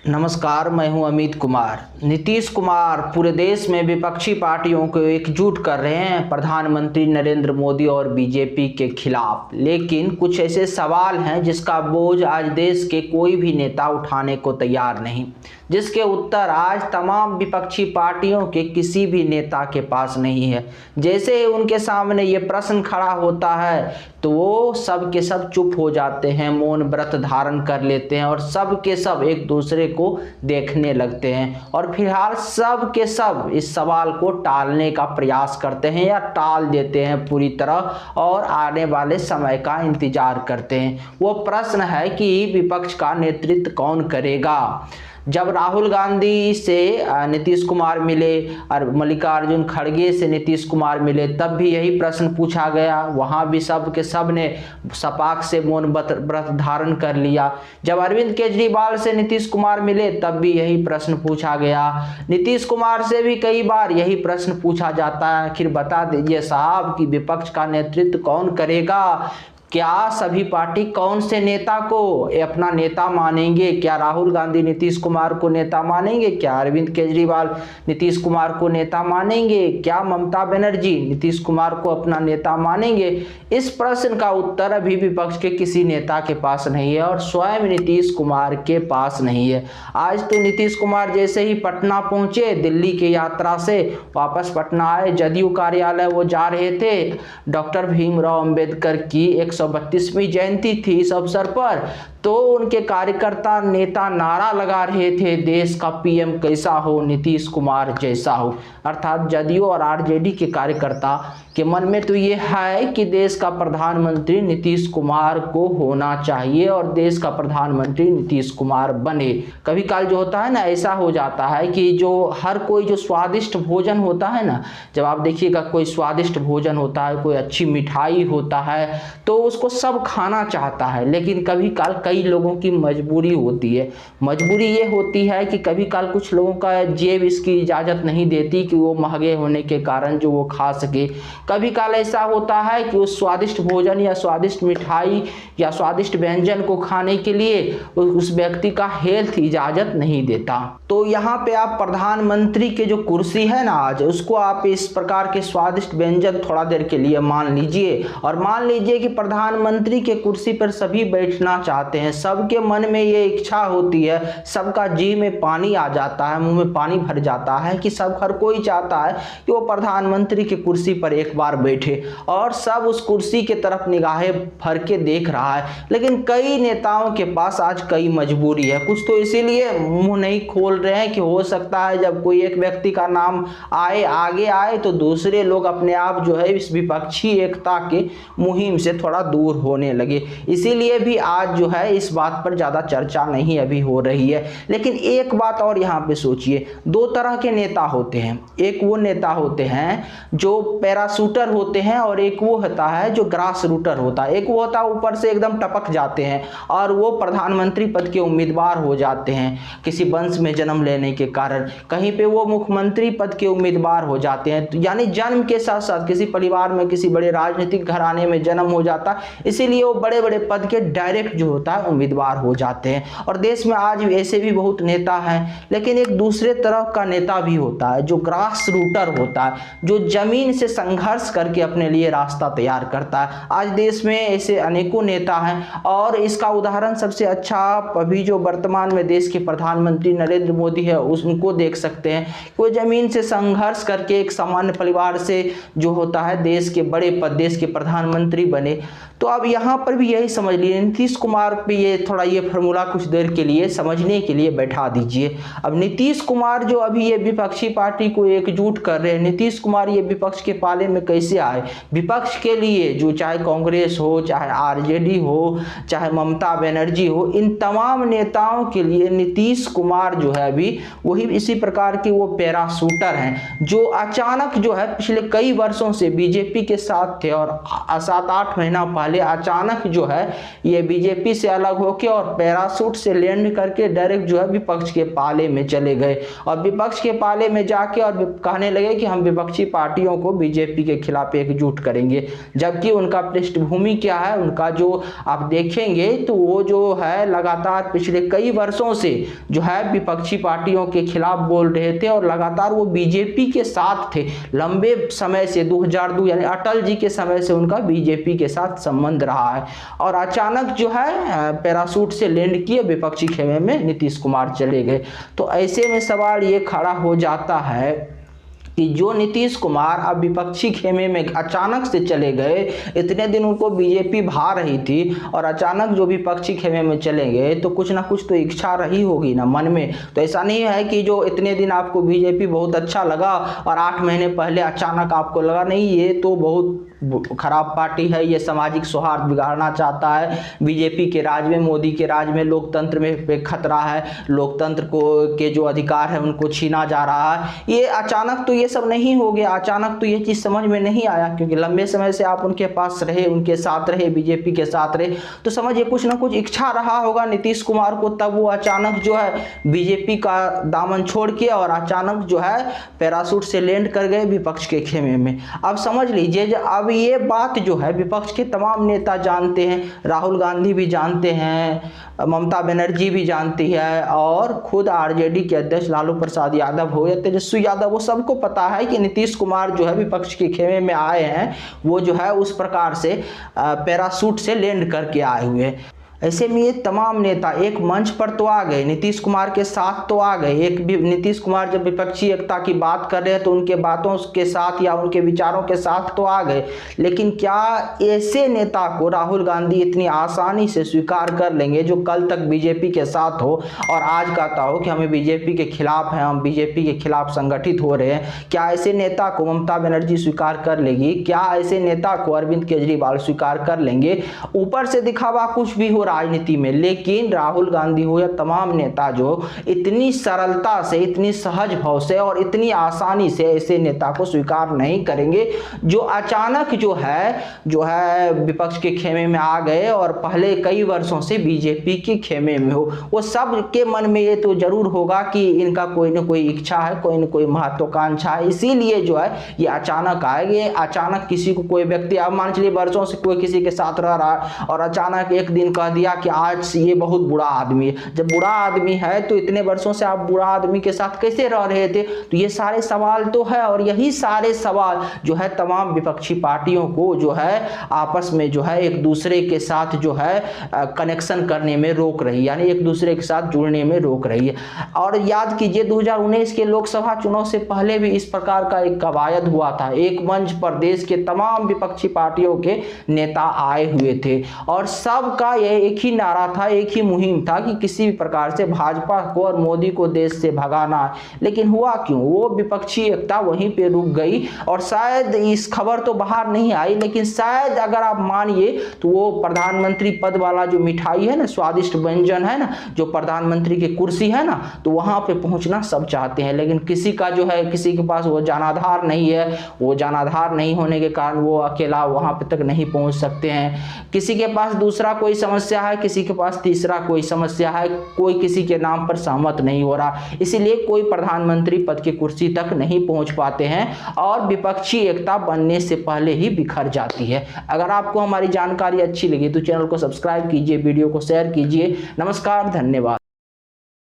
नमस्कार, मैं हूं अमित कुमार। नीतीश कुमार पूरे देश में विपक्षी पार्टियों को एकजुट कर रहे हैं प्रधानमंत्री नरेंद्र मोदी और बीजेपी के खिलाफ। लेकिन कुछ ऐसे सवाल हैं जिसका बोझ आज देश के कोई भी नेता उठाने को तैयार नहीं, जिसके उत्तर आज तमाम विपक्षी पार्टियों के किसी भी नेता के पास नहीं है। जैसे ही उनके सामने ये प्रश्न खड़ा होता है तो वो सब के सब चुप हो जाते हैं, मौन व्रत धारण कर लेते हैं और सब के सब एक दूसरे को देखने लगते हैं और फिलहाल सब के सब इस सवाल को टालने का प्रयास करते हैं या टाल देते हैं पूरी तरह और आने वाले समय का इंतजार करते हैं। वो प्रश्न है कि विपक्ष का नेतृत्व कौन करेगा। जब राहुल गांधी से नीतीश कुमार मिले और मल्लिकार्जुन खड़गे से नीतीश कुमार मिले तब भी यही प्रश्न पूछा गया। वहां भी सब के सब ने सपाक से मौन व्रत धारण कर लिया। जब अरविंद केजरीवाल से नीतीश कुमार मिले तब भी यही प्रश्न पूछा गया। नीतीश कुमार से भी कई बार यही प्रश्न पूछा जाता है, आखिर बता दीजिए साहब कि विपक्ष का नेतृत्व कौन करेगा। क्या सभी पार्टी कौन से नेता को अपना नेता मानेंगे? क्या राहुल गांधी नीतीश कुमार को नेता मानेंगे? क्या अरविंद केजरीवाल नीतीश कुमार को नेता मानेंगे? क्या ममता बनर्जी नीतीश कुमार को अपना नेता मानेंगे? इस प्रश्न का उत्तर अभी विपक्ष के किसी नेता के पास नहीं है और स्वयं नीतीश कुमार के पास नहीं है। आज तो नीतीश कुमार जैसे ही पटना पहुंचे, दिल्ली की यात्रा से वापस पटना आए, जदयू कार्यालय वो जा रहे थे। डॉक्टर भीमराव अंबेडकर की 132वीं जयंती थी। इस अवसर पर तो उनके कार्यकर्ता नेता नारा लगा रहे थे, देश का पीएम कैसा हो, नीतीश कुमार जैसा हो। अर्थात जदयू और आरजेडी के कार्यकर्ता के मन में तो ये है कि देश का प्रधानमंत्री नीतीश कुमार को होना चाहिए और देश का प्रधानमंत्री नीतीश कुमार बने। कभी काल जो होता है ना, ऐसा हो जाता है कि जो हर कोई जो स्वादिष्ट भोजन होता है ना, जब आप देखिएगा कोई स्वादिष्ट भोजन होता है, कोई अच्छी मिठाई होता है तो उसको सब खाना चाहता है। लेकिन कभी काल कई लोगों की मजबूरी होती है। मजबूरी ये होती है कि कभी काल कुछ लोगों का जेब इसकी इजाज़त नहीं देती कि वो महंगे होने के कारण जो वो खा सके। कभी काल ऐसा होता है कि उस स्वादिष्ट भोजन या स्वादिष्ट मिठाई या स्वादिष्ट व्यंजन को खाने के लिए उस व्यक्ति का हेल्थ इजाज़त नहीं देता। तो यहाँ पे आप प्रधानमंत्री के जो कुर्सी है ना आज, उसको आप इस प्रकार के स्वादिष्ट व्यंजन थोड़ा देर के लिए मान लीजिए और मान लीजिए कि प्रधानमंत्री के कुर्सी पर सभी बैठना चाहते हैं। सबके मन में ये इच्छा होती है, सबका जी में पानी आ जाता है, मुंह में पानी भर जाता है कि सब हर कोई चाहता है कि वो प्रधानमंत्री की कुर्सी पर एक बार बैठे और सब उस कुर्सी की तरफ निगाहें भर के देख रहा है। लेकिन कई नेताओं के पास आज कई मजबूरी है। कुछ तो इसीलिए मुंह नहीं खोल रहे हैं कि हो सकता है जब कोई एक व्यक्ति का नाम आगे आए तो दूसरे लोग अपने आप जो है इस विपक्षी एकता के मुहिम से थोड़ा दूर होने लगे। इसीलिए भी आज जो है इस बात पर ज़्यादा चर्चा नहीं अभी हो रही है। लेकिन एक बात और यहाँ पे सोचिए, दो तरह के नेता होते हैं। एक वो नेता होते हैं जो पैराशूटर होते हैं और एक वो होता है जो ग्रास रूटर होता है। एक वो होता है ऊपर से एकदम टपक जाते हैं और वो प्रधानमंत्री पद के उम्मीदवार हो जाते हैं किसी वंश में जन्म लेने के कारण। कहीं पे वो मुख्यमंत्री पद के उम्मीदवार हो जाते हैं, यानी जन्म के साथ साथ किसी परिवार में किसी बड़े राजनीतिक घराने में जन्म हो जाता है, इसीलिए वो बड़े बड़े पद के डायरेक्ट जो होता है उम्मीदवार हो जाते हैं। और देश में आज ऐसे भी बहुत नेता हैं। लेकिन एक दूसरे तरह का नेता भी होता है जो ग्रास रूटर होता है, जो जमीन से संघर्ष करके अपने लिए रास्ता तैयार करता है। आज देश में ऐसे अनेकों नेता हैं और इसका उदाहरण सबसे अच्छा आप अभी जो वर्तमान में देश के प्रधानमंत्री नरेंद्र मोदी है उनको देख सकते हैं। वो जमीन से संघर्ष करके एक सामान्य परिवार से जो होता है देश के बड़े पद, देश के प्रधानमंत्री बने। तो अब यहाँ पर भी यही समझ लीजिए, नीतीश कुमार पे ये थोड़ा ये फॉर्मूला कुछ देर के लिए समझने के लिए बैठा दीजिए। अब नीतीश कुमार जो अभी ये विपक्षी पार्टी को एकजुट कर रहे हैं, नीतीश कुमार ये विपक्ष के पाले में कैसे आए? विपक्ष के लिए जो चाहे कांग्रेस हो, चाहे आरजेडी हो, चाहे ममता बनर्जी हो, इन तमाम नेताओं के लिए नीतीश कुमार जो है अभी वही इसी प्रकार के वो पैराशूटर हैं जो अचानक जो है पिछले कई वर्षों से बीजेपी के साथ थे और 7-8 महीना पहले अचानक जो है ये बीजेपी से अलग होकर और पैराशूट से लैंड करके डायरेक्ट जो है विपक्ष के पाले में चले गए और विपक्ष के पाले में जाके और कहने लगे कि हम विपक्षी पार्टियों को बीजेपी के खिलाफ एकजुट करेंगे। जबकि उनका पृष्ठभूमि क्या है, उनका जो आप देखेंगे तो वो जो है लगातार पिछले कई वर्षों से जो है विपक्षी पार्टियों के खिलाफ बोल रहे थे और लगातार वो बीजेपी के साथ थे। लंबे समय से 2002 यानी अटल जी के समय से उनका बीजेपी के साथ संबंध रहा है और अचानक जो है पैराशूट से लैंड किए विपक्षी खेमे में नीतीश कुमार चले गए। तो ऐसे में सवाल ये खड़ा हो जाता है कि जो नीतीश कुमार अब विपक्षी खेमे में अचानक से चले गए, इतने दिन उनको बीजेपी भा रही थी और अचानक जो विपक्षी खेमे में चले गए तो कुछ ना कुछ तो इच्छा रही होगी ना मन में। तो ऐसा नहीं है कि जो इतने दिन आपको बीजेपी बहुत अच्छा लगा और 8 महीने पहले अचानक आपको लगा नहीं ये तो बहुत खराब पार्टी है, ये सामाजिक सौहार्द बिगाड़ना चाहता है, बीजेपी के राज में, मोदी के राज में लोकतंत्र में खतरा है, लोकतंत्र को के जो अधिकार है उनको छीना जा रहा है। ये अचानक तो ये सब नहीं हो गया, अचानक तो ये चीज़ समझ में नहीं आया क्योंकि लंबे समय से आप उनके पास रहे, उनके साथ रहे, बीजेपी के साथ रहे, तो समझिए कुछ ना कुछ इच्छा रहा होगा नीतीश कुमार को, तब वो अचानक जो है बीजेपी का दामन छोड़ के और अचानक जो है पैराशूट से लैंड कर गए विपक्ष के खेमे में। अब समझ लीजिए अब ये बात जो है विपक्ष के तमाम नेता जानते हैं, राहुल गांधी भी जानते हैं, ममता बनर्जी भी जानती है और खुद आरजेडी के अध्यक्ष लालू प्रसाद यादव हो या तेजस्वी यादव, वो सबको पता है कि नीतीश कुमार जो है विपक्ष के खेमे में आए हैं, वो जो है उस प्रकार से पैराशूट से लैंड करके आए हुए हैं। ऐसे में ये तमाम नेता एक मंच पर तो आ गए, नीतीश कुमार के साथ तो आ गए। एक भी नीतीश कुमार जब विपक्षी एकता की बात कर रहे हैं तो उनके बातों के साथ या उनके विचारों के साथ तो आ गए, लेकिन क्या ऐसे नेता को राहुल गांधी इतनी आसानी से स्वीकार कर लेंगे जो कल तक बीजेपी के साथ हो और आज कहता हो कि हमें बीजेपी के खिलाफ हैं, हम बीजेपी के खिलाफ संगठित हो रहे हैं? क्या ऐसे नेता को ममता बनर्जी स्वीकार कर लेगी? क्या ऐसे नेता को अरविंद केजरीवाल स्वीकार कर लेंगे? ऊपर से दिखावा कुछ भी हो राजनीति में, लेकिन राहुल गांधी हो या तमाम नेता जो इतनी सरलता से, इतनी सहज भाव से और इतनी आसानी से ऐसे नेता को स्वीकार नहीं करेंगे जो अचानक जो है विपक्ष के खेमे में आ गए और पहले कई वर्षों से बीजेपी के खेमे में हो। वो सब के मन में ये तो जरूर होगा कि इनका कोई ना कोई इच्छा है, कोई ना कोई महत्वाकांक्षा है, इसीलिए जो है ये अचानक आएंगे। अचानक किसी को कोई व्यक्ति, अब मान चलिए वर्षों से कोई किसी के साथ रह रहा है और अचानक एक दिन कह दिया कि आज ये बहुत बुरा आदमी है। जब बुरा आदमी है तो इतने वर्षों से आप बुरा आदमी के साथ कैसे रह रहे थे? तो ये सारे सवाल तो है और यही सारे सवाल जो है तमाम विपक्षी पार्टियों को जो है आपस में जो है एक दूसरे के साथ जो है कनेक्शन करने में रोक रही है, यानी एक दूसरे के साथ जुड़ने में रोक रही है। और याद कीजिए 2019 के लोकसभा चुनाव से पहले भी इस प्रकार का एक कवायद हुआ था। एक मंच पर देश के तमाम विपक्षी पार्टियों के नेता आए हुए थे और सबका यह एक ही नारा था, एक ही मुहिम था कि किसी भी प्रकार से भाजपा को और मोदी को देश से भगाना है। लेकिन हुआ क्यों? वो विपक्षी एकता वहीं पे रुक गई और शायद इस खबर तो बाहर नहीं आई, लेकिन शायद अगर आप मानिए तो वो प्रधानमंत्री पद वाला जो मिठाई है ना, स्वादिष्ट व्यंजन है ना, जो प्रधानमंत्री की कुर्सी है ना, तो वहां पे पहुंचना सब चाहते हैं, लेकिन किसी का जो है किसी के पास वो जनाधार नहीं है। वो जनाधार नहीं होने के कारण वो अकेला वहां पे तक नहीं पहुंच सकते हैं। किसी के पास दूसरा कोई समस्या है, किसी के पास तीसरा कोई समस्या है, कोई किसी के नाम पर सहमत नहीं हो रहा, इसीलिए कोई प्रधानमंत्री पद की कुर्सी तक नहीं पहुंच पाते हैं और विपक्षी एकता बनने से पहले ही बिखर जाती है। अगर आपको हमारी जानकारी अच्छी लगी तो चैनल को सब्सक्राइब कीजिए, वीडियो को शेयर कीजिए। नमस्कार, धन्यवाद।